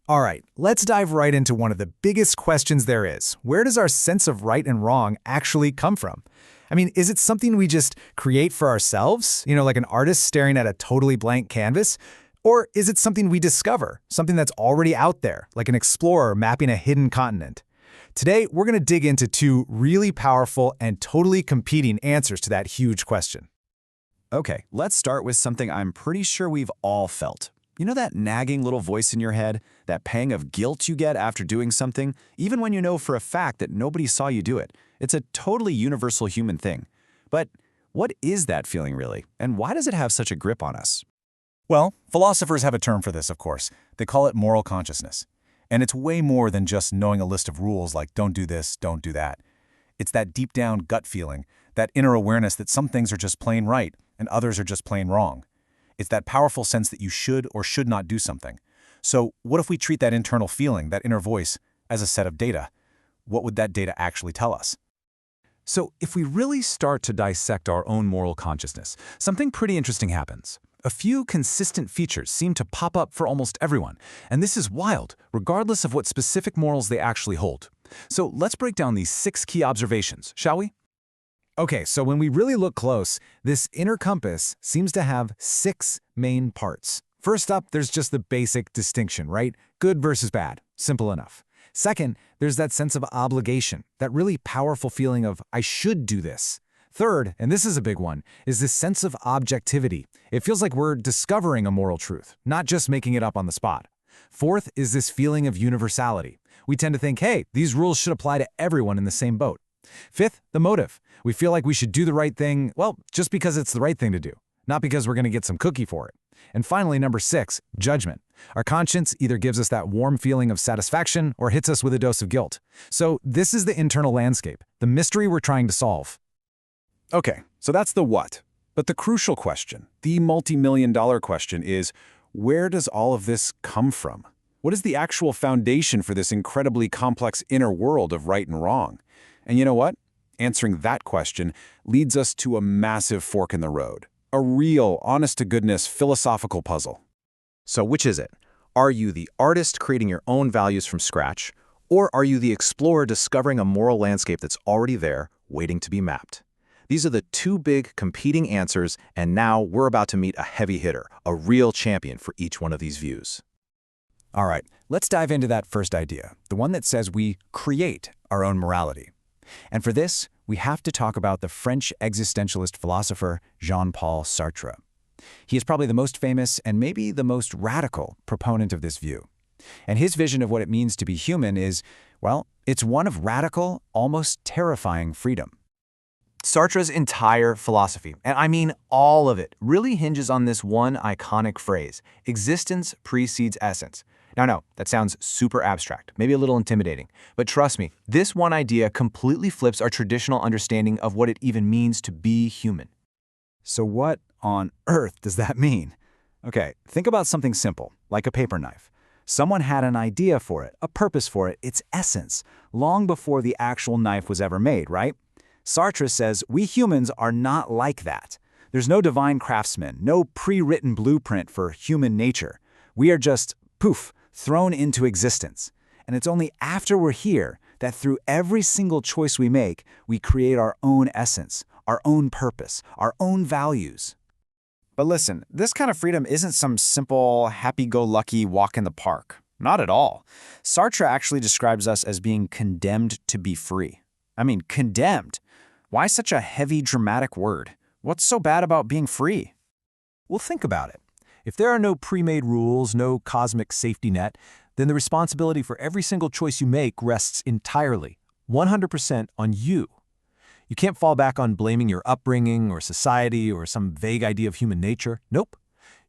All right, let's dive right into one of the biggest questions there is. Where does our sense of right and wrong actually come from? I mean, is it something we just create for ourselves, like an artist staring at a totally blank canvas? Or is it something we discover, something that's already out there, like an explorer mapping a hidden continent? Today, we're going to dig into two really powerful and totally competing answers to that huge question. Okay, let's start with something I'm pretty sure we've all felt. You know that nagging little voice in your head? That pang of guilt you get after doing something, even when you know for a fact that nobody saw you do it? It's a totally universal human thing. But what is that feeling really? And why does it have such a grip on us? Well, philosophers have a term for this, of course. They call it moral consciousness. And it's way more than just knowing a list of rules like don't do this, don't do that. It's that deep down gut feeling, that inner awareness that some things are just plain right and others are just plain wrong. It's that powerful sense that you should or should not do something. So what if we treat that internal feeling, that inner voice, as a set of data? What would that data actually tell us? So if we really start to dissect our own moral consciousness, something pretty interesting happens. A few consistent features seem to pop up for almost everyone, and this is wild, regardless of what specific morals they actually hold. So let's break down these 6 key observations, shall we? Okay, so when we really look close, this inner compass seems to have 6 main parts. First up, there's just the basic distinction, right? Good versus bad. Simple enough. Second, there's that sense of obligation, that really powerful feeling of, I should do this. Third, and this is a big one, is this sense of objectivity. It feels like we're discovering a moral truth, not just making it up on the spot. Fourth is this feeling of universality. We tend to think, hey, these rules should apply to everyone in the same boat. Fifth, the motive. We feel like we should do the right thing, well, just because it's the right thing to do, not because we're going to get some cookie for it. And finally, number 6, judgment. Our conscience either gives us that warm feeling of satisfaction or hits us with a dose of guilt. So this is the internal landscape, the mystery we're trying to solve. Okay, so that's the what. But the crucial question, the multi-million-dollar question is, where does all of this come from? What is the actual foundation for this incredibly complex inner world of right and wrong? And you know what? Answering that question leads us to a massive fork in the road. A real, honest-to-goodness philosophical puzzle. So which is it? Are you the artist creating your own values from scratch, or are you the explorer discovering a moral landscape that's already there, waiting to be mapped? These are the 2 big competing answers, and now we're about to meet a heavy hitter, a real champion for each one of these views. All right, let's dive into that first idea, the one that says we create our own morality. And for this, we have to talk about the French existentialist philosopher Jean-Paul Sartre. He is probably the most famous and maybe the most radical proponent of this view. And his vision of what it means to be human is, well, it's one of radical, almost terrifying freedom. Sartre's entire philosophy, and I mean all of it, really hinges on this one iconic phrase: existence precedes essence. Now, no, that sounds super abstract, maybe a little intimidating, but trust me, this one idea completely flips our traditional understanding of what it even means to be human. So what on earth does that mean? Okay, think about something simple, like a paper knife. Someone had an idea for it, a purpose for it, its essence, long before the actual knife was ever made, right? Sartre says we humans are not like that. There's no divine craftsman, no pre-written blueprint for human nature. We are just, poof, thrown into existence. And it's only after we're here that through every single choice we make, we create our own essence, our own purpose, our own values. But listen, this kind of freedom isn't some simple, happy-go-lucky walk in the park. Not at all. Sartre actually describes us as being condemned to be free. I mean, condemned. Why such a heavy, dramatic word? What's so bad about being free? Well, think about it. If there are no pre-made rules, no cosmic safety net, then the responsibility for every single choice you make rests entirely, 100% on you. You can't fall back on blaming your upbringing or society or some vague idea of human nature. Nope.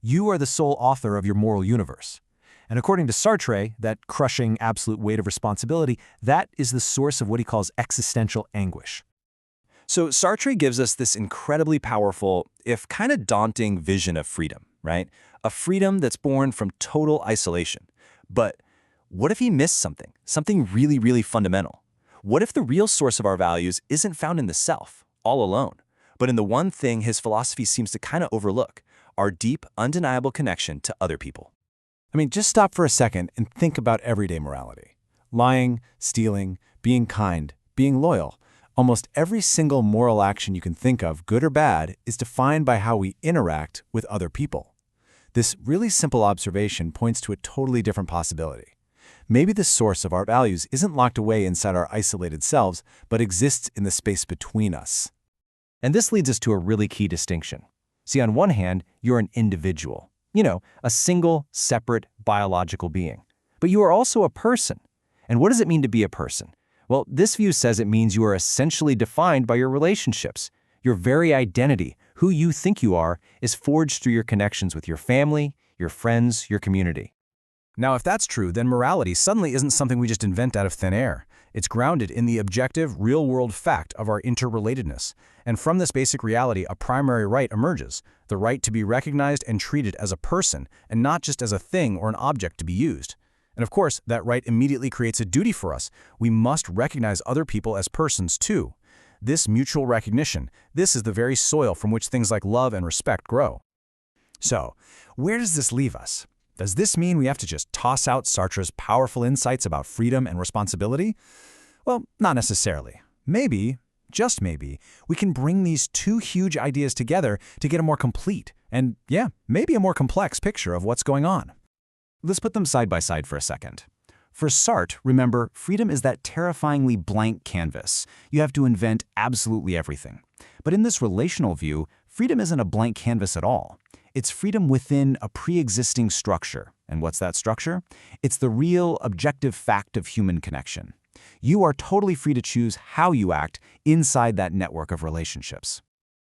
You are the sole author of your moral universe. And according to Sartre, that crushing absolute weight of responsibility, that is the source of what he calls existential anguish. So Sartre gives us this incredibly powerful, if kind of daunting vision of freedom, right? A freedom that's born from total isolation. But what if he missed something? Something really, really fundamental? What if the real source of our values isn't found in the self, all alone, but in the one thing his philosophy seems to kind of overlook, our deep, undeniable connection to other people? I mean, just stop for a second and think about everyday morality. Lying, stealing, being kind, being loyal. Almost every single moral action you can think of, good or bad, is defined by how we interact with other people. This really simple observation points to a totally different possibility. Maybe the source of our values isn't locked away inside our isolated selves, but exists in the space between us. And this leads us to a really key distinction. See, on one hand, you're an individual. A single, separate, biological being. But you are also a person. And what does it mean to be a person? Well, this view says it means you are essentially defined by your relationships. Your very identity, who you think you are, is forged through your connections with your family, your friends, your community. Now, if that's true, then morality suddenly isn't something we just invent out of thin air. It's grounded in the objective, real-world fact of our interrelatedness. And from this basic reality, a primary right emerges, the right to be recognized and treated as a person, and not just as a thing or an object to be used. And of course, that right immediately creates a duty for us. We must recognize other people as persons too. This mutual recognition, this is the very soil from which things like love and respect grow. So, where does this leave us? Does this mean we have to just toss out Sartre's powerful insights about freedom and responsibility? Well, not necessarily. Maybe, just maybe, we can bring these two huge ideas together to get a more complete and, maybe a more complex picture of what's going on. Let's put them side by side for a second. For Sartre, remember, freedom is that terrifyingly blank canvas. You have to invent absolutely everything. But in this relational view, freedom isn't a blank canvas at all. It's freedom within a pre-existing structure. And what's that structure? It's the real, objective fact of human connection. You are totally free to choose how you act inside that network of relationships.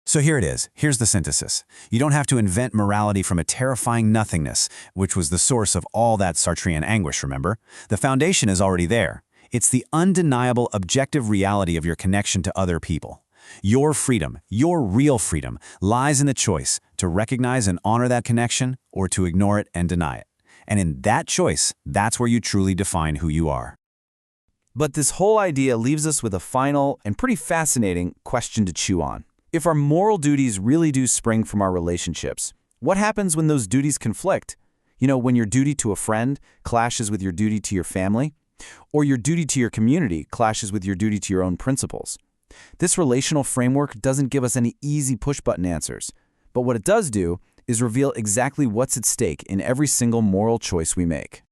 So here it is. Here's the synthesis. You don't have to invent morality from a terrifying nothingness, which was the source of all that Sartrean anguish, remember? The foundation is already there. It's the undeniable objective reality of your connection to other people. Your freedom, your real freedom, lies in the choice to recognize and honor that connection or to ignore it and deny it. And in that choice, that's where you truly define who you are. But this whole idea leaves us with a final and pretty fascinating question to chew on. If our moral duties really do spring from our relationships, what happens when those duties conflict? When your duty to a friend clashes with your duty to your family, or your duty to your community clashes with your duty to your own principles. This relational framework doesn't give us any easy push-button answers, but what it does do is reveal exactly what's at stake in every single moral choice we make.